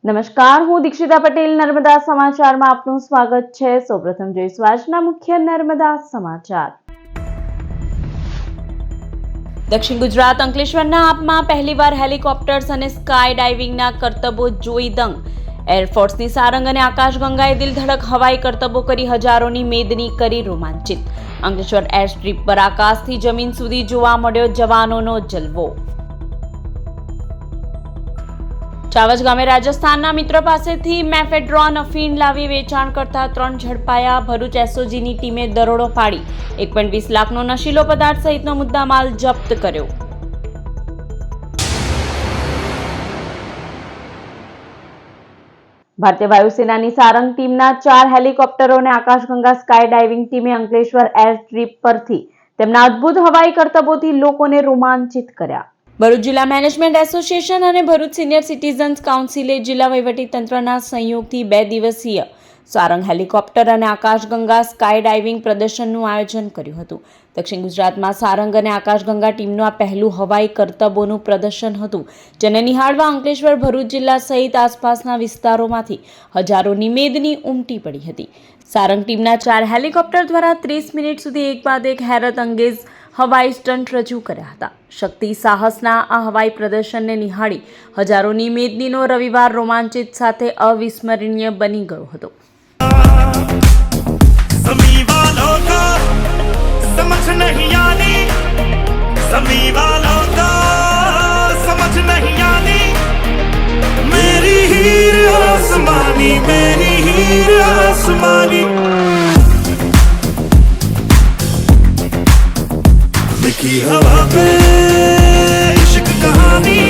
નમસ્કાર, હું દીક્ષિતા પટેલ નર્મદા સમાચારમાં આપનું સ્વાગત છે। સૌપ્રથમ જોઈશું આજના મુખ્ય નર્મદા સમાચાર। દક્ષિણ ગુજરાત અંકલેશ્વરના આપમાં પહેલીવાર હેલિકોપ્ટર્સ અને સ્કાય ડાઇવિંગના કરતબો જોઈ દંગ। એરફોર્સની સારંગ અને આકાશગંગાએ દિલધડક હવાઈ કરતબો કરી હજારોની મેદની કરી રોમાંચિત। અંકલેશ્વર એર સ્ટ્રીપ પર આકાશથી જમીન સુધી જોવા મળ્યો જવાનોનો જલવો। ચાવજ ગામે રાજસ્થાનના મિત્ર પાસેથી મેફેડ્રોન અફીણ લાવી વેચાણ કરતા 3 ઝડપાયા। ભરૂચ એસઓજીની ટીમે દરોડો પાડી 1.20 લાખનો નશીલો પદાર્થ સહિતનો મુદ્દામાલ જપ્ત કર્યો। ભારતીય વાયુસેનાની સારંગ ટીમના 4 હેલિકોપ્ટરો અને આકાશગંગા સ્કાય ડાઇવિંગ ટીમે અંકલેશ્વર એર સ્ટ્રીપ પરથી તેમના અદ્ભુત હવાઈ કરતબોથી લોકોને રોમાંચિત કર્યા। ભરૂચ જિલ્લા મેનેજમેન્ટ એસોસિએશન અને ભરૂચ સિનિયર સિટીઝન્સ કાઉન્સિલે જિલ્લા વહીવટીતંત્રના સંયોગથી 2 દિવસીય સારંગ હેલિકોપ્ટર અને આકાશગંગા સ્કાય ડાઇવિંગ પ્રદર્શનનું આયોજન કર્યું હતું। દક્ષિણ ગુજરાતમાં સારંગ અને આકાશગંગા ટીમનું આ પહેલું હવાઈ કરતબોનું પ્રદર્શન હતું, જેને નિહાળવા અંકલેશ્વર, ભરૂચ જિલ્લા સહિત આસપાસના વિસ્તારોમાંથી હજારોની મેદની ઉમટી પડી હતી। સારંગ ટીમના 4 હેલિકોપ્ટર દ્વારા 30 મિનિટ સુધી એક બાદ એક હેરત અંગેજ હવાઈ સ્ટન્ટ રજૂ કર્યા હતા। શક્તિ સાહસના આ હવાઈ પ્રદર્શનને નિહાળી હજારોની મેદનીનો રવિવાર રોમાંચિત સાથે અવિસ્મરણીય બની ગયો હતો। लिखी हवा पे इश्क कहानी,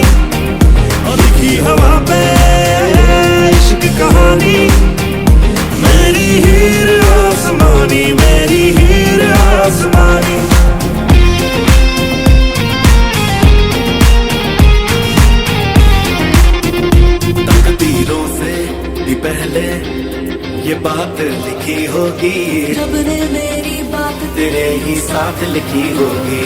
और लिखी हवा पे इश्क कहानी, मेरी हीर आसमानी, मेरी हीर आसमानी। तकदीरों से भी पहले ये बात लिखी होगी, रब ने मेरी बात तेरे ही साथ लिखी होगी।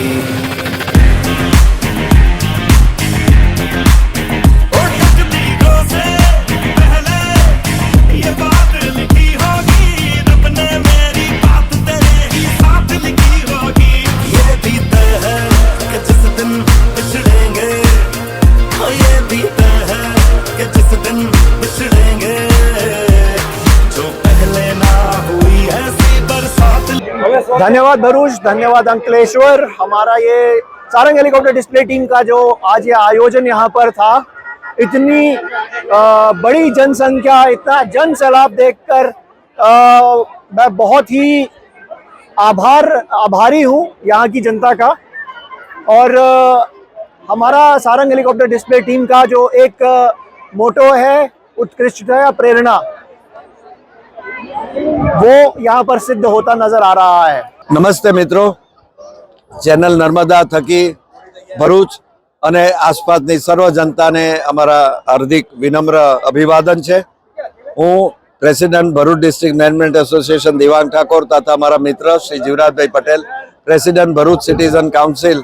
और तकदीरों से पहले ये बात लिखी होगी, रब ने मेरी बात तेरे ही साथ लिखी होगी। ये भी तय है कि जिस दिन बिछड़ेंगे, और ये भी तय है कि जिस दिन बिछड़ेंगे, धन्यवाद भरूच, धन्यवाद अंकलेश्वर। हमारा ये सारंग हेलीकॉप्टर डिस्प्ले टीम का जो आज ये आयोजन यहाँ पर था, इतनी बड़ी जनसंख्या, इतना जन सैलाब देखकर मैं बहुत ही आभारी हूँ यहाँ की जनता का। और हमारा सारंग हेलीकॉप्टर डिस्प्ले टीम का जो एक मोटो है, उत्कृष्टता या प्रेरणा, वो यहाँ पर सिद्ध होता नजर आ रहा है। नमस्ते मित्रों, चैनल नर्मदा थकी भरूच અને આસપાસની સર્વ જનતાને અમારા હાર્દિક વિનમ્ર અભિવાદન છે। હું president Bharuch district management association Devang Thakor તથા અમારા મિત્ર Shri Jivrajbhai Patel, president Bharuch citizen council,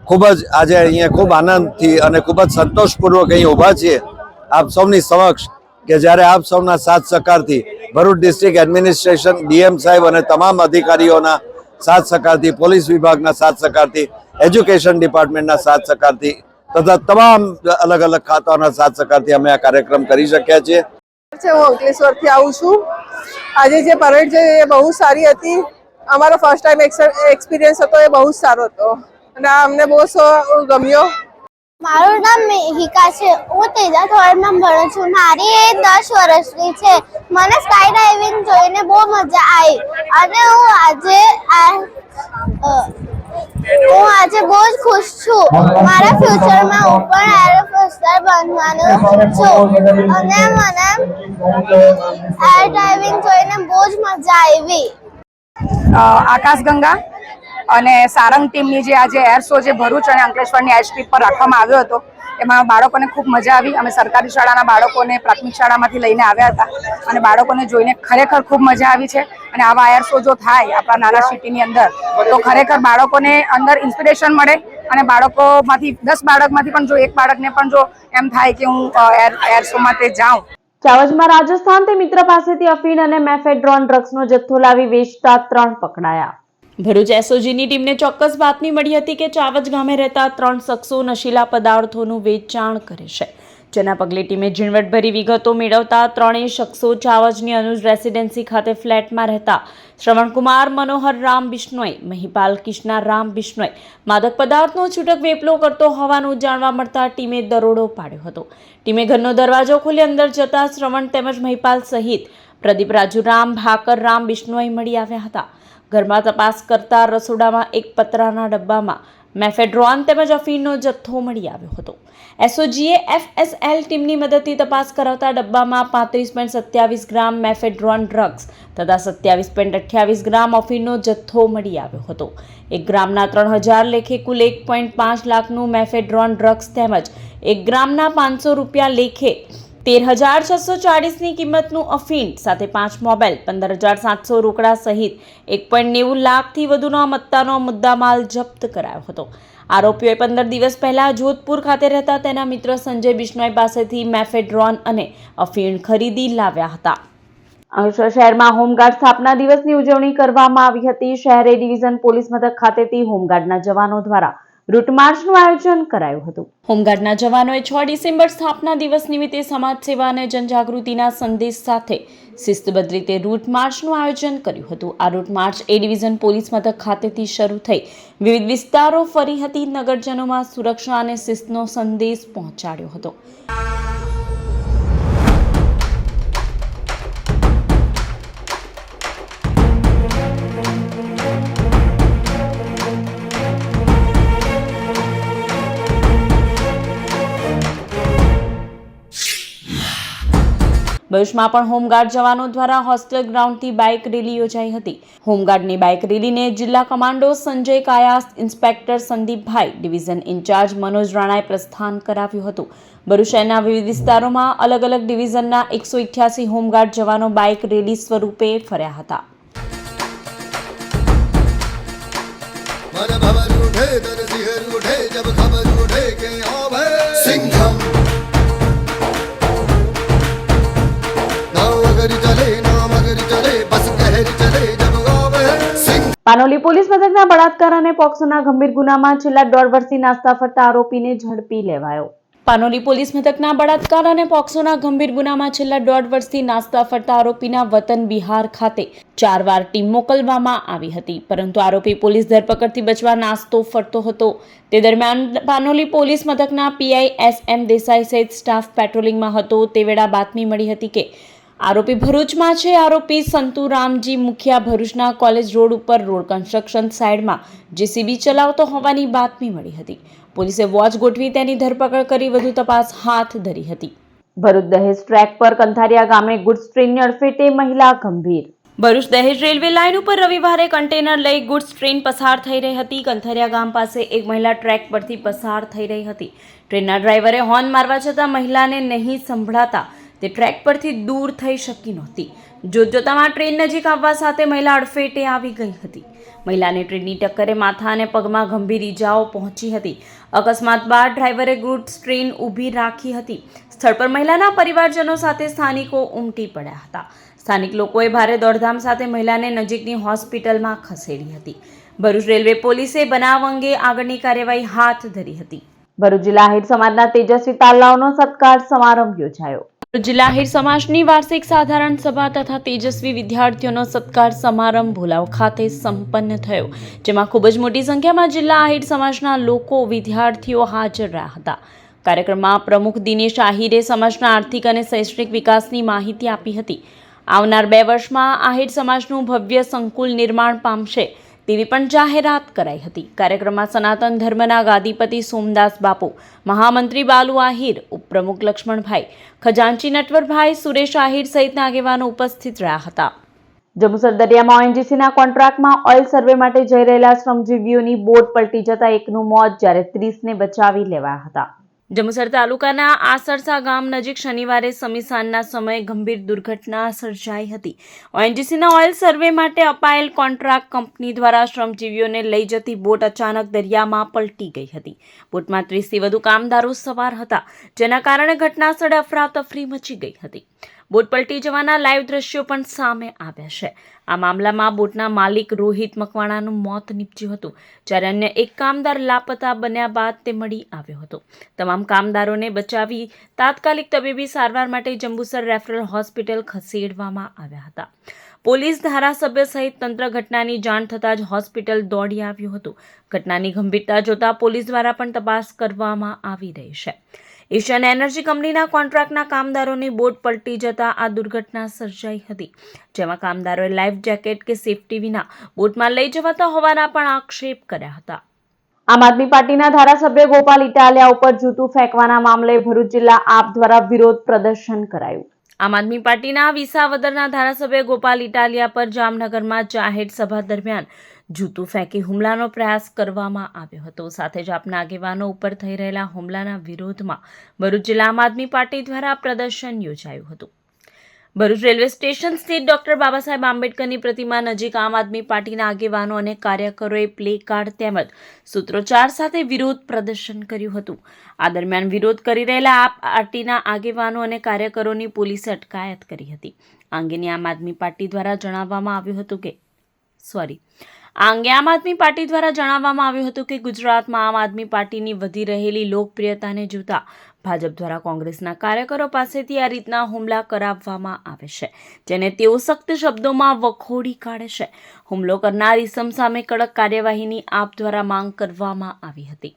ખૂબ જ આજે અહીંયા ખૂબ આનંદથી અને ખૂબ જ સંતોષપૂર્વક અહીં ઊભા છીએ આપ સૌની સમક્ષ કે જ્યારે આપ સૌના સાથ સહકારથી ભરૂચ ડિસ્ટ્રિક્ટ એડમિનિસ્ટ્રેશન, ડીએમ સાહેબ અને તમામ અધિકારીઓના સાથ સહકારથી, પોલીસ વિભાગના સાથ સહકારથી, એજ્યુકેશન ડિપાર્ટમેન્ટના સાથ સહકારથી તથા તમામ અલગ અલગ ખાતાઓના સાથ સહકારથી અમે આ કાર્યક્રમ કરી શક્યા છીએ। હું અંકલેશ્વરથી આવું છું। આજે જે પરેડ છે એ બહુ સારી હતી। અમારો ફર્સ્ટ ટાઈમ એક્સપિરિયન્સ હતો, એ બહુ સારો હતો અને અમને બહુ ગમ્યો। મારું નામ મેહિકા છે, હું ત્રીજા ધોરણમાં ભણું છું। મારી એજ 10 વર્ષની છે। મને સ્કાય ડાઇવિંગ જોઈને બહુ મજા આવી અને હું આજે બહુ જ ખુશ છું। મારા ફ્યુચરમાં હું પણ એરોફોસ્ટર બનવાનું છું અને મને એર ડાઇવિંગ જોઈને બહુ જ મજા આવી। આકાશગંગા અને સારંગ ટીમની જે આજે એર શો જે ભરૂચ અને અંકલેશ્વરની એર સ્ટ્રીપ પર રાખવામાં આવ્યો હતો, એમાં બાળકોને ખૂબ મજા આવી। અમે સરકારી શાળાના બાળકોને પ્રાથમિક શાળામાંથી લઈને આવ્યા હતા અને બાળકોને જોઈને ખરેખર ખૂબ મજા આવી છે। અને આવા એર શો જો થાય આપણા નાના સિટીની અંદર તો ખરેખર બાળકોને અંદર ઇન્સ્પિરેશન મળે અને બાળકોમાંથી 10 બાળકમાંથી પણ જો એક બાળકને પણ જો એમ થાય કે હું એર શો માટે જાઉં. ચાવજમાં રાજસ્થાનથી મિત્ર પાસેથી અફીણ અને મેફેડ્રોન ડ્રગ્સનો જથ્થો લાવી વેચતા 3 પકડાયા. ભરૂચ એસઓજીની ટીમને ચોક્કસ બાતમી મળી હતી કે ચાવજ ગામે રહેતા 3 શખ્સો નશીલા પદાર્થોનું વેચાણ કરે છે. જેના પગલે ટીમે ઝીણવટભરી વિગતો મેળવતા 3 શખ્સો ચાવજની અનુજ રેસિડેન્સી ખાતે ફ્લેટમાં રહેતા શ્રવણકુમાર મનોહર રામ બિશ્નોઈ, મહિપાલ કિશના રામ બિશ્નોઈ માદક પદાર્થનો છૂટક વેપલો કરતો હોવાનું જાણવા મળતા ટીમે દરોડો પાડ્યો હતો. ટીમે ઘરનો દરવાજો ખોલી અંદર જતા શ્રવણ તેમજ મહિપાલ સહિત પ્રદીપ રાજુરામ ભાકર રામ બિશ્નોઈ મળી આવ્યા હતા. ઘરમાં તપાસ કરતા રસોડામાં એક પતરાના ડબ્બામાં મેફેડ્રોન તેમજ અફીણનો જથ્થો મળી આવ્યો હતો. એસઓજીએ એફએસએલ ટીમની મદદથી તપાસ કરાવતા ડબ્બામાં 35.27 ગ્રામ મેફેડ્રોન ડ્રગ્સ તથા 27.28 ગ્રામ અફીણનો જથ્થો મળી આવ્યો હતો. 1 ગ્રામના 3000 લેખે કુલ 1.5 લાખનું મેફેડ્રોન ડ્રગ્સ તેમજ 1 ગ્રામના 500 રૂપિયા લેખે 13,640ની કિંમતનું અફીણ સાથે 5 મોબાઈલ, 15,700 રોકડા સહિત 1.90 લાખથી વધુનો મત્તાનો મુદ્દામાલ જપ્ત કરાયો હતો. આરોપીઓએ 15 દિવસ પહેલા જોધપુર ખાતે રહેતા તેના મિત્ર સંજય બિશ્નોઈ પાસેથી મેફેડ્રોન અને અફીણ ખરીદી લાવ્યા હતા. અંકલેશ્વર શહેરમાં હોમગાર્ડ સ્થાપના દિવસની ઉજવણી કરવામાં આવી હતી. શહેર એ ડિવિઝન પોલીસ મથક ખાતેથી હોમગાર્ડના જવાનો દ્વારા રૂટ માર્ચનું આયોજન કરાયું હતું. હોમગાર્ડના જવાનોએ 6 ડિસેમ્બર સ્થાપના દિવસ નિમિત્તે સમાજ સેવા અને જનજાગૃતિના સંદેશ સાથે શિસ્તબદ્ધ રીતે રૂટ માર્ચનું આયોજન કર્યું હતું. આ route march A division police મથક ખાતેથી શરૂ થઈ વિવિધ વિસ્તારો ફરી હતી. નગરજનોમાં સુરક્ષા અને શિસ્તનો સંદેશ પહોંચાડ્યો હતો. ભરૂચમાં પણ હોમગાર્ડ જવાનો દ્વારા હોસ્ટેલ ગ્રાઉન્ડથી બાઇક રેલી યોજાઈ હતી. હોમગાર્ડની બાઇક રેલીને જિલ્લા કમાન્ડો સંજય કાયાસ, ઇન્સ્પેક્ટર સંદીપભાઈ, ડિવિઝન ઇન્ચાર્જ મનોજ રાણાએ પ્રસ્થાન કરાવ્યું હતું. ભરૂચ શહેરના વિવિધ વિસ્તારોમાં અલગ અલગ ડિવિઝનના 188 હોમગાર્ડ જવાનો બાઇક રેલી સ્વરૂપે ફર્યા હતા. પાનોલી પોલીસ મથકના બળાત્કાર અને પોક્સોના ગંભીર ગુનામાં છેલ્લા 1.5 વર્ષથી નાસ્તા ફરતા આરોપીને ઝડપી લેવાયો. પાનોલી પોલીસ મથકના બળાત્કાર અને પોક્સોના ગંભીર ગુનામાં છેલ્લા 1.5 વર્ષથી નાસ્તા ફરતા આરોપીના વતન બિહાર ખાતે 4 વાર ટીમ મોકલવામાં આવી હતી, પરંતુ આરોપી પોલીસ ધરપકડથી બચવા નાસ્તો ફરતો હતો. તે દરમિયાન પાનોલી પોલીસ મથકના પીઆઈ SM દેસાઈ સહિત સ્ટાફ પેટ્રોલિંગમાં હતો. તે વેળા બાતમી મળી હતી કે આરોપી ભરૂચમાં છે. આરોપી સંતુ રામજી મુખિયા ભરૂચના કોલેજ રોડ ઉપર રોડ કન્સ્ટ્રક્શન સાઇડમાં JCB ચલાવતો હોવાની બાતમી મળી હતી. પોલીસે વોચ ગોઠવી તેની ધરપકડ કરી વધુ તપાસ હાથ ધરી હતી. ભરૂચ દહેજ ટ્રેક પર કંથારિયા ગામે ગુડ્સ ટ્રેનની અડફેટે મહિલા ગંભીર. ભરૂચ દહેજ રેલવે લાઇન ઉપર રવિવારે કન્ટેનર લઈ ગુડ્સ ટ્રેન પસાર થઈ રહી હતી. કંથારિયા ગામ પાસે એક મહિલા ટ્રેક પરથી પસાર થઈ રહી હતી. ટ્રેનના ડ્રાઈવરે હોર્ન મારવા છતાં મહિલાને નહીં સંભળાતા તે ટ્રેક પરથી દૂર થઈ શકી નહોતી. જોતજોતામાં ટ્રેન નજીક આવવા સાથે મહિલા અડફેટે આવી ગઈ હતી. મહિલાને ટ્રેનની ટક્કરે માથા અને પગમાં ગંભીર ઈજાઓ પહોંચી હતી. અકસ્માત બાદ ડ્રાઈવરે ગુડ્સ ટ્રેન ઊભી રાખી હતી. સ્થળ પર મહિલાના પરિવારજનો સાથે સ્થાનિકો ઉમટી પડ્યા હતા. સ્થાનિક લોકોએ ભારે દોડધામ સાથે મહિલાને નજીકની હોસ્પિટલમાં ખસેડી હતી. ભરૂચ રેલવે પોલીસે બનાવ અંગે આગળની કાર્યવાહી હાથ ધરી હતી. ભરૂચ જિલ્લા આહિર સમાજના તેજસ્વી તાલાઓનો સત્કાર સમારંભ યોજાયો. જિલ્લા આહિર સમાજની વાર્ષિક સાધારણ સભા તથા તેજસ્વી વિદ્યાર્થીઓનો સત્કાર સમારંભ ભોલાવ ખાતે સંપન્ન થયો, જેમાં ખૂબ જ મોટી સંખ્યામાં જિલ્લા આહિર સમાજના લોકો, વિદ્યાર્થીઓ હાજર રહ્યા હતા. કાર્યક્રમમાં પ્રમુખ દિનેશ આહિરે સમાજના આર્થિક અને શૈક્ષણિક વિકાસની માહિતી આપી હતી. આવનાર 2 વર્ષમાં આહિર સમાજનું ભવ્ય સંકુલ નિર્માણ પામશે તેવી પણ જાહેરાત કરાઈ હતી. કાર્યક્રમમાં સનાતન ધર્મના ગાદીપતિ સોમદાસ બાપુ, મહામંત્રી બાલુ આહિર, ઉપપ્રમુખ લક્ષ્મણભાઈ, ખજાનચી નટવરભાઈ, સુરેશ આહિર સહિતના આગેવાનો ઉપસ્થિત રહ્યા હતા. જંબુસર દરિયામાં ONGCના કોન્ટ્રાક્ટમાં ઓઇલ સર્વે માટે જઈ રહેલા શ્રમજીવીઓની બોટ પલટી જતા એકનું મોત જ્યારે 30ને બચાવી લેવાયા હતા. જંબુસર તાલુકાના આસરસા ગામ નજીક શનિવારે સમીસાનના સમયે ગંભીર દુર્ઘટના સર્જાઈ હતી. ઓએનજીસીના ઓઇલ સર્વે માટે અપાયેલ કોન્ટ્રાક્ટ કંપની દ્વારા શ્રમજીવીઓને લઈ જતી બોટ અચાનક દરિયામાં પલટી ગઈ હતી. બોટમાં 30થી વધુ કામદારો સવાર હતા, જેના કારણે ઘટના સ્થળે અફરાતફરી મચી ગઈ હતી. બોટ પલટી જવાના લાઈવ દ્રશ્યો પણ સામે આવ્યા છે. આ મામલામાં બોટના માલિક રોહિત મકવાણાનું મોત નીપજ્યું હતું, જ્યારે અન્ય એક કામદાર લાપતા બન્યા બાદ તે મળી આવ્યો હતો. તમામ કામદારોને બચાવી તાત્કાલિક તબીબી સારવાર માટે જંબુસર રેફરલ હોસ્પિટલ ખસેડવામાં આવ્યા હતા. પોલીસ, ધારાસભ્ય સહિત તંત્ર ઘટનાની જાણ થતાં જ હોસ્પિટલ દોડી આવ્યું હતું. ઘટનાની ગંભીરતા જોતા પોલીસ દ્વારા પણ તપાસ કરવામાં આવી રહી છે. એશિયન એનર્જી કંપનીના કોન્ટ્રાક્ટના કામદારોની બોટ પલટી જતા આ દુર્ઘટના સર્જાઈ હતી, જેમાં કામદારોએ લાઈફ જેકેટ કે સેફટી વિના બોટમાં લઈ જવાતા હોવાના પણ આક્ષેપ કર્યા હતા. આમ આદમી પાર્ટીના ધારાસભ્ય ગોપાલ ઇટાલિયા ઉપર જૂતું ફેંકવાના મામલે ભરૂચ જિલ્લા આપ દ્વારા વિરોધ પ્રદર્શન કરાયું. આમ આદમી પાર્ટીના વિસાવદરના ધારાસભ્ય ગોપાલ ઇટાલિયા પર જામનગરમાં જાહેર સભા દરમિયાન જૂતું ફેંકી હુમલાનો પ્રયાસ કરવામાં આવ્યો હતો. સાથે જ આપના આગેવાનો ઉપર થઈ રહેલા હુમલાના વિરોધમાં ભરૂચ જિલ્લા આમ આદમી પાર્ટી દ્વારા પ્રદર્શન યોજાયું હતું. ભરૂચ રેલવે સ્ટેશન સ્થિત ડોક્ટર બાબા સાહેબ આંબેડકરની પ્રતિમા નજીક આમ આદમી પાર્ટીના આગેવાનો અને કાર્યકરોએ પ્લે કાર્ડ તેમજ સૂત્રોચ્ચાર સાથે વિરોધ પ્રદર્શન કર્યું હતું. આ દરમિયાન વિરોધ કરી રહેલા આપ પાર્ટીના આગેવાનો અને કાર્યકરોની પોલીસે અટકાયત કરી હતી. આ અંગે આમ આદમી પાર્ટી દ્વારા જણાવવામાં આવ્યું હતું કે ગુજરાતમાં આમ આદમી પાર્ટીની વધી રહેલી લોકપ્રિયતાને જોતા ભાજપ દ્વારા કોંગ્રેસના કાર્યકરો પાસેથી આ રીતના હુમલા કરાવવામાં આવે છે, જેને તેઓ સખ્ત શબ્દોમાં વખોડી કાઢે છે. હુમલો કરનાર ઇસમ સામે કડક કાર્યવાહીની આપ દ્વારા માંગ કરવામાં આવી હતી.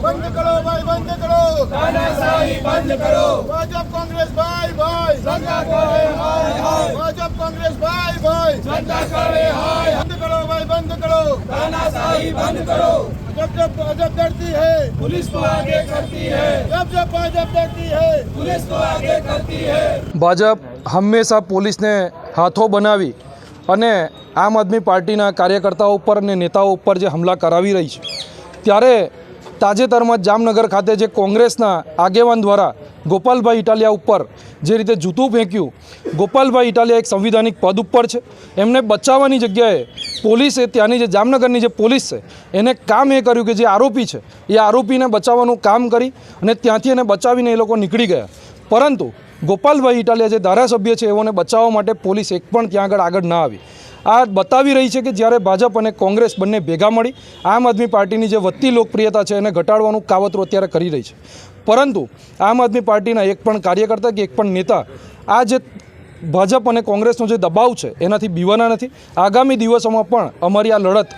બંધ કરો ભાઈ, બંધ કરો, તાનાશાહી બંધ કરો. ભાજપ કોંગ્રેસ ભાઈ ભાઈ, જનતા કરે હાય હાય. ભાજપ કોંગ્રેસ ભાઈ ભાઈ, જનતા કરે હાય. બંધ કરો ભાઈ, બંધ કરો, તાનાશાહી બંધ કરો. जब जब भाजप डरती है पुलिस को आगे करती है. जब जब भाजप डरती है पुलिस को आगे करती है. ભાજપ હંમેશા પોલીસને હાથો બનાવી અને આમ આદમી પાર્ટીના કાર્યકર્તાઓ ઉપર અને નેતાઓ ઉપર જે હુમલા કરાવી રહી છે, ત્યારે તાજેતરમાં જામનગર ખાતે જે કોંગ્રેસના આગેવાન દ્વારા ગોપાલભાઈ ઇટાલિયા ઉપર જે રીતે જૂતું ફેંક્યું, ગોપાલભાઈ ઇટાલિયા એક સંવિધાનિક પદ ઉપર છે, એમને બચાવવાની જગ્યાએ પોલીસે, ત્યાંની જે જામનગરની જે પોલીસ છે, એને કામ એ કર્યું કે જે આરોપી છે એ આરોપીને બચાવવાનું કામ કરી અને ત્યાંથી એને બચાવીને એ લોકો નીકળી ગયા. પરંતુ ગોપાલભાઈ ઇટાલિયા જે ધારાસભ્ય છે એઓને બચાવવા માટે પોલીસ એક પણ ત્યાં આગળ ના આવી. આ બતાવી રહી છે કે જ્યારે ભાજપ અને કોંગ્રેસ બંને ભેગા મળી આમ આદમી પાર્ટીની જે વધતી લોકપ્રિયતા છે એને ઘટાડવાનું કાવતરું અત્યારે કરી રહી છે. પરંતુ આમ આદમી પાર્ટીના એક પણ કાર્યકર્તા કે એક પણ નેતા આ જે ભાજપ અને કોંગ્રેસનો જે દબાવ છે એનાથી બીવાના નથી. આગામી દિવસોમાં પણ અમારી આ લડત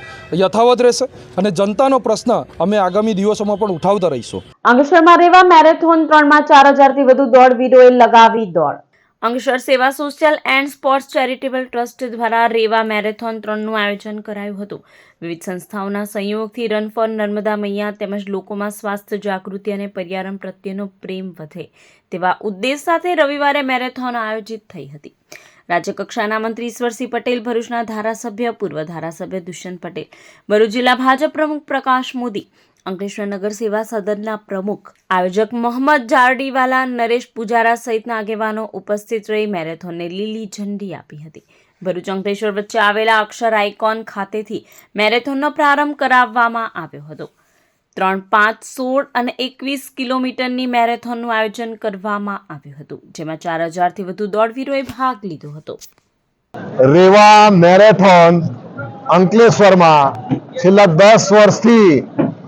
યથાવત રહેશે અને જનતાનો પ્રશ્ન અમે આગામી દિવસોમાં પણ ઉઠાવતા રહીશું. અંકલેશ્વરમાં રેવા મેરેથોન 3માં 4000થી વધુ દોડવીરોએ લગાવી દોડ. અંકલેશ્વર સેવા social and sports charitable trust દ્વારા રેવા મેરેથોન 3નું આયોજન કરાયું હતું. વિવિધ સંસ્થાઓના સંયોગથી રન ફોર નર્મદા મૈયા તેમજ લોકોમાં સ્વાસ્થ્ય જાગૃતિ અને પર્યાવરણ પ્રત્યેનો પ્રેમ વધે તેવા ઉદ્દેશ સાથે રવિવારે મેરેથોન આયોજિત થઈ હતી. રાજ્યકક્ષાના મંત્રી ઈશ્વરસિંહ પટેલ, ભરૂચના ધારાસભ્ય, પૂર્વ ધારાસભ્ય દુષ્યંત પટેલ, ભરૂચ જિલ્લા ભાજપ પ્રમુખ પ્રકાશ મોદી, અંકલેશ્વર નગર સેવા સદનના પ્રમુખ આયોજક મોહમ્મદ જારડીવાલા, નરેશ પૂજારા સહિતના આગેવાનો ઉપસ્થિત રહી મેરેથોનને લીલી ઝંડી આપી હતી. ભરૂચ અંકલેશ્વર વચ્ચે આવેલા અક્ષર આઇકોન ખાતેથી મેરેથોનનો પ્રારંભ કરાવવામાં આવ્યો હતો. 3, 5, 16 અને 21 કિલોમીટરની મેરેથોનનું આયોજન કરવામાં આવ્યું હતું, જેમાં 4000થી વધુ દોડવીરોએ ભાગ લીધો હતો. રેવા મેરેથોન અંકલેશ્વરમાં છેલ્લા 10 વર્ષથી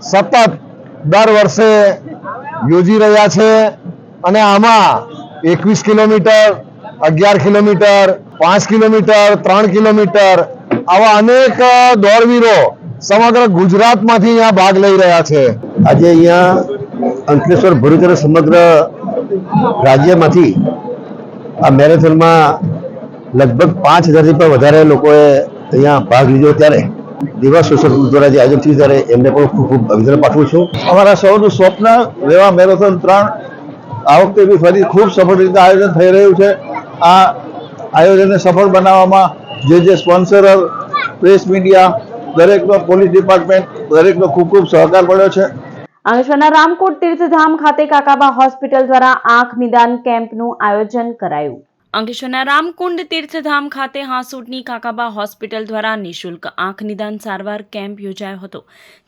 સતત દર વર્ષે યોજી રહ્યા છે અને આમાં 21 કિલોમીટર, 11 કિલોમીટર, 5 કિલોમીટર, 3 કિલોમીટર આવા અનેક દોડવીરો સમગ્ર ગુજરાતમાંથી અહીંયા ભાગ લઈ રહ્યા છે. આજે અહીંયા અંકલેશ્વર, ભરૂચ અને સમગ્ર રાજ્યમાંથી આ મેરેથોનમાં લગભગ 5000થી પણ વધારે લોકોએ અહીંયા ભાગ લીધો. ત્યારે દેવા સોશિયલ ગ્રુપ દ્વારા જે આયોજન થયું ત્યારે એમને પણ ખૂબ ખૂબ અભિનંદન પાઠવું છું. અમારા સૌનું સ્વપ્ન રેવા મેરેથોન 3 આ વખતે બી ફરી ખૂબ સફળ રીતે આયોજન થઈ રહ્યું છે. આ આયોજનને સફળ બનાવવામાં જે સ્પોન્સર, પ્રેસ મીડિયા દરેકનો પોલીસ ડિપાર્ટમેન્ટ દરેકનો ખૂબ ખૂબ સહકાર મળ્યો છે. અંકલેશ્વરના રામકોટ તીર્થધામ ખાતે કાકાબા હોસ્પિટલ દ્વારા આંખ નિદાન કેમ્પનું આયોજન કરાયું. અંકલેશ્વરના રામકુંડ તીર્થધામ ખાતે હાંસોટની કાકાબા હોસ્પિટલ દ્વારા નિઃશુલ્ક આંખ નિદાન સારવાર કેમ્પ યોજાયો હતો,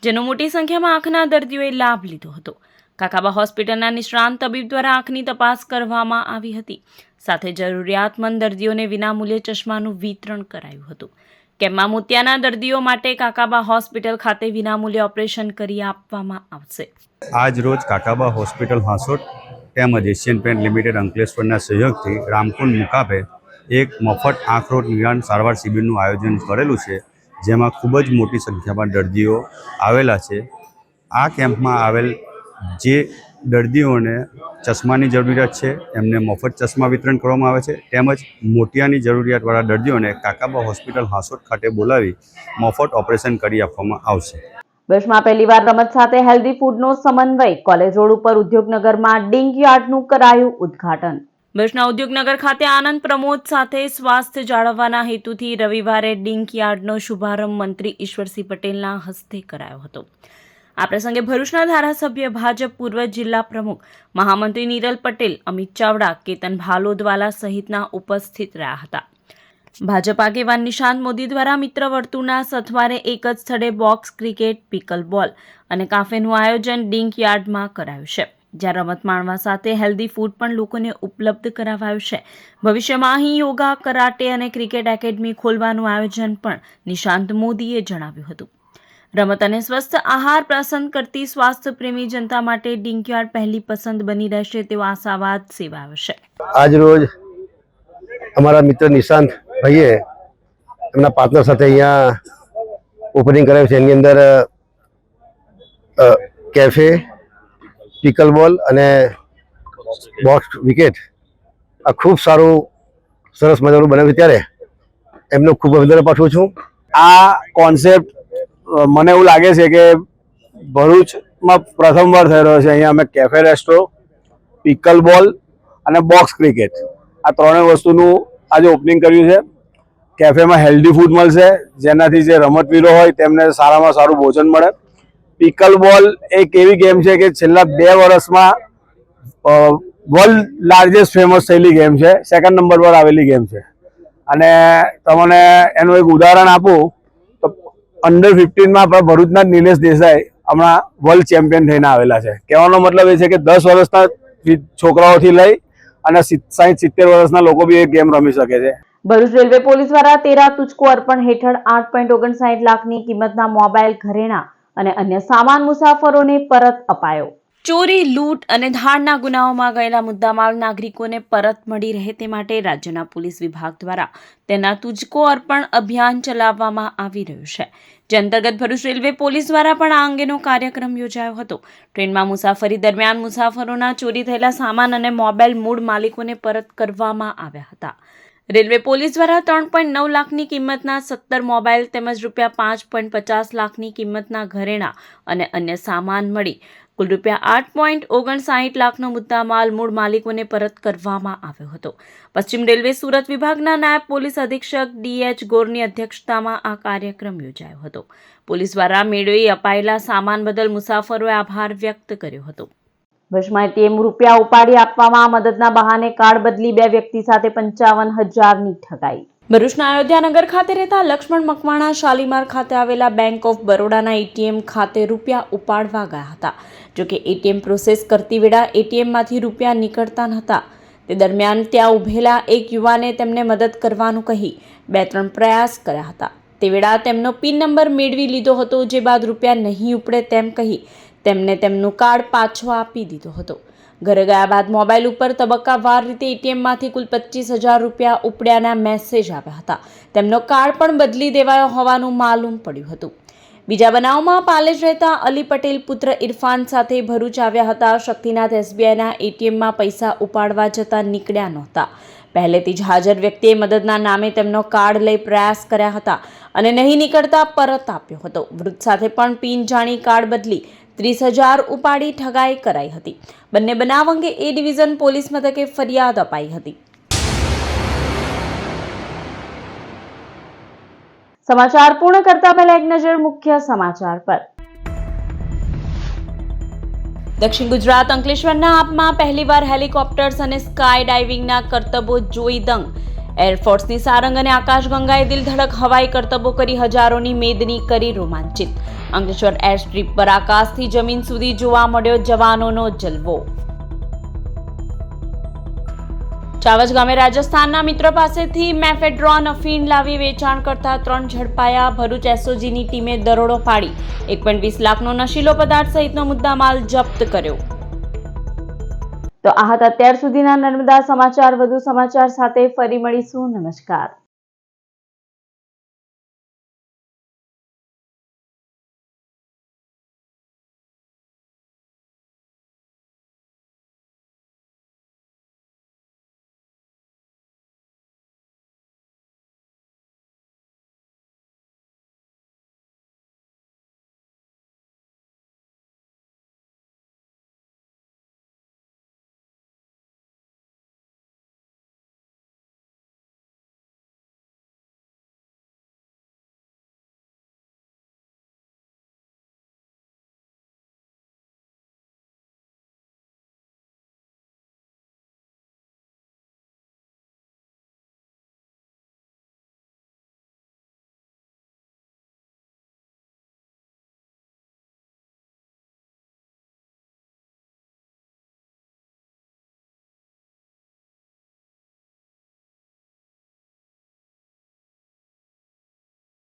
જેનો મોટી સંખ્યામાં આંખના દર્દીઓએ લાભ લીધો હતો. કાકાબા હોસ્પિટલના નિષ્ણાંત તબીબ દ્વારા આંખની તપાસ કરવામાં આવી હતી. સાથે જરૂરિયાતમંદ દર્દીઓને વિનામૂલ્યે ચશ્માનું વિતરણ કરાયું હતું. કેમ્પમાં મોતિયાના દર્દીઓ માટે કાકાબા હોસ્પિટલ ખાતે વિનામૂલ્યે ઓપરેશન કરી આપવામાં આવશે. આજ રોજ કાકાબા હોસ્પિટલ હાંસોટ તેમજ એશિયન પેન્ટ લિમિટેડ અંકલેશ્વરના સહયોગથી રામકુંડ મુકામે એક મફત આંખ રોગ નિદાન સારવાર શિબિરનું આયોજન કરેલું છે, જેમાં ખૂબ જ મોટી સંખ્યામાં દર્દીઓ આવેલા છે. આ કેમ્પમાં આવેલ જે દર્દીઓને ચશ્માની જરૂરિયાત છે એમને મફત ચશ્મા વિતરણ કરવામાં આવે છે, તેમજ મોતિયાની જરૂરિયાતવાળા દર્દીઓને કાકાબા હોસ્પિટલ હાંસોટ ખાતે બોલાવી મફત ઓપરેશન કરી આપવામાં આવશે. વર્ષમાં પહેલીવાર રમત સાથે હેલ્ધી ફૂડનો સમન્વય. કોલેજ રોડ ઉપર ઉદ્યોગનગરમાં ડિંક યાર્ડનું કરાયું ઉદ્ઘાટન. વર્ષના ઉદ્યોગનગર ખાતે આનંદ પ્રમોદ સાથે સ્વાસ્થ્ય જાળવવાના હેતુથી રવિવારે ડિંક યાર્ડનો શુભારંભ મંત્રી ઈશ્વરસિંહ પટેલના હસ્તે કરાયો હતો. આ પ્રસંગે ભરૂચના ધારાસભ્ય, ભાજપ પૂર્વ જિલ્લા પ્રમુખ, મહામંત્રી નિરલ પટેલ, અમિત ચાવડા, કેતન ભાલોદવાલા સહિતના ઉપસ્થિત રહ્યા હતા. ભાજપ આગેવાન નિશાંત મોદી દ્વારા મિત્ર વર્તુળના સથવારે એક જ સ્થળે બોક્સ ક્રિકેટ, પિકલ બોલ અને કાફેનું આયોજન ડિંક યાર્ડમાં કરાયું છે, જ્યાં રમત માણવા સાથે હેલ્ધી ફૂડ પણ લોકોને ઉપલબ્ધ કરાવાયું છે. ભવિષ્યમાં અહીં યોગા, કરાટે અને ક્રિકેટ એકેડમી ખોલવાનું આયોજન પણ નિશાંત મોદીએ જણાવ્યું હતું. રમત અને સ્વસ્થ આહાર પસંદ કરતી સ્વાસ્થ્ય પ્રેમી જનતા માટે ડિંક યાર્ડ પહેલી પસંદ બની રહેશે તેવો આશાવાદ સેવાયો છે. આજ રોજ અમારા મિત્ર નિશાંત ભાઈએ એમના પાર્ટનર સાથે અહીંયા ઓપનિંગ કરાયું છે. એની અંદર કેફે, પિકલ બોલ અને બોક્સ વિકેટ આ ખૂબ સારું સરસ મજાનું બનાવ્યું, ત્યારે એમનો ખૂબ અભિનંદન પાઠવું છું. આ કોન્સેપ્ટ મને એવું લાગે છે કે ભરૂચમાં પ્રથમવાર થઈ રહ્યો છે. અહીંયા અમે કેફે રેસ્ટો, પિકલ બોલ અને બોક્સ ક્રિકેટ આ ત્રણેય વસ્તુનું આજે ઓપનિંગ કર્યું છે. કેફેમાં હેલ્ધી ફૂડ મળશે, જેનાથી જે રમતવીરો હોય તેમને સારામાં સારું ભોજન મળે. પિકલ બોલ એક એવી ગેમ છે કે છેલ્લા 2 વર્ષમાં વર્લ્ડ લાર્જેસ્ટ ફેમસ થયેલી ગેમ છે, 2nd નંબર પર આવેલી ગેમ છે. અને તમને એનું એક ઉદાહરણ આપું તો અંડર 15માં આપણા ભરૂચના નિલેશ દેસાઈ હમણાં વર્લ્ડ ચેમ્પિયન થઈને આવેલા છે. કહેવાનો મતલબ એ છે કે 10 વર્ષના છોકરાઓથી લઈ અને 60-70 વર્ષના લોકો બી એ ગેમ રમી શકે છે. ભરૂચ રેલવે પોલીસ દ્વારા 13 તુચકો અર્પણ હેઠળ 8.59 લાખની કિંમતના મોબાઈલ, ઘરેણાં અને અન્ય સામાન મુસાફરોને પરત અપાયો. ચોરી, લૂંટ અને ધાડના ગુનાઓમાં ગયેલા મુદ્દામાલ નાગરિકોને પરત મળી રહે તે માટે રાજ્યના પોલીસ વિભાગ દ્વારા તેના તુજકો અર્પણ અભિયાન ચલાવવામાં આવી રહ્યું છે, જે અંતર્ગત ભરૂચ રેલવે પોલીસ દ્વારા પણ આ અંગેનો કાર્યક્રમ યોજાયો હતો. ટ્રેનમાં મુસાફરી દરમિયાન મુસાફરોના ચોરી થયેલા સામાન અને મોબાઈલ મૂળ માલિકોને પરત કરવામાં આવ્યા હતા. રેલવે પોલીસ દ્વારા 3.9 લાખની કિંમતના 17 મોબાઈલ તેમજ ₹5.50 લાખની કિંમતના ઘરેણાં અને અન્ય સામાન મળી કુલ ₹8.59 લાખનો મુદ્દામાલ મૂળ માલિકોને પરત કરવામાં આવ્યો હતો. પશ્ચિમ રેલવે સુરત વિભાગના નાયબ પોલીસ અધિક્ષક DH ગોરની અધ્યક્ષતામાં આ કાર્યક્રમ યોજાયો હતો. પોલીસ દ્વારા મેળવી અપાયેલા સામાન બદલ મુસાફરોએ આભાર વ્યક્ત કર્યો હતો. ભરૂચમાં ATM રૂપિયા ઉપાડી આપવામાં મદદના બહાને કાર્ડ બદલી 2 વ્યક્તિ સાથે 55,000ની ઠગાઈ. ભરૂચના અયોધ્યાનગર ખાતે રહેતા લક્ષ્મણ મકવાણા શાલીમાર ખાતે આવેલા બેંક ઓફ બરોડાના ATM ખાતે રૂપિયા ઉપાડવા ગયા હતા. જોકે ATM પ્રોસેસ કરતી વેળા ATMમાંથી રૂપિયા નીકળતા નહોતા. તે દરમિયાન ત્યાં ઉભેલા એક યુવાને તેમને મદદ કરવાનું કહી 2-3 પ્રયાસ કર્યા હતા. તે વેળા તેમનો પિન નંબર મેળવી લીધો હતો, જે બાદ રૂપિયા નહીં ઉપડે તેમ કહી તેમને તેમનું કાર્ડ પાછો આપી દીધો હતો. ઘરે ગયા બાદ મોબાઈલ ઉપર તબક્કાવાર રીતે ATMમાંથી કુલ 25,000 રૂપિયા ઉપડ્યાના મેસેજ આવ્યા હતા. તેમનો કાર્ડ પણ બદલી દેવાયો હોવાનું માલુમ પડ્યું હતું. બીજા બનાવમાં પાલેજ રહેતા અલી પટેલ પુત્ર ઇરફાન સાથે ભરૂચ આવ્યા હતા. શક્તિનાથ SBIના ATMમાં પૈસા ઉપાડવા જતાં નીકળ્યા નહોતા. પહેલેથી જ હાજર વ્યક્તિએ મદદના નામે તેમનો કાર્ડ લઈ પ્રયાસ કર્યા હતા અને નહીં નીકળતા પરત આપ્યો હતો. વૃદ્ધ સાથે પણ પિન જાણી કાર્ડ બદલી 30,000 ઉપાડી ઠગાઈ કરાઈ હતી. બંને બનાવ અંગે A ડિવિઝન પોલીસ મથકે ફરિયાદ અપાઈ હતી. સમાચાર પૂર્ણ કરતા પહેલા એક નજર મુખ્ય સમાચાર પર. દક્ષિણ ગુજરાત અંકલેશ્વરના આપમાં પહેલીવાર હેલિકોપ્ટર્સ અને સ્કાય ડાઇવિંગના કરતબો જોઈ દંગ. એરફોર્સની સારંગ અને આકાશગંગાએ દિલધડક હવાઈ કરતબો કરી હજારોની મેદની કરી રોમાંચિત. અંકલેશ્વર એર સ્ટ્રીપ પર આકાશથી જમીન સુધી જોવા મળ્યો જવાનોનો જલવો. ચાવજ ગામે રાજસ્થાનના મિત્રો પાસેથી મેફેડ્રોન અફીણ લાવી વેચાણ કરતા 3 ઝડપાયા. ભરૂચ એસઓજીની ટીમે દરોડો પાડી 1.20 લાખનો નશીલો પદાર્થ સહિતનો મુદ્દામાલ જપ્ત કર્યો. તો આ હતા અત્યાર સુધીના નર્મદા સમાચાર. વધુ સમાચાર સાથે ફરી મળીશું. નમસ્કાર.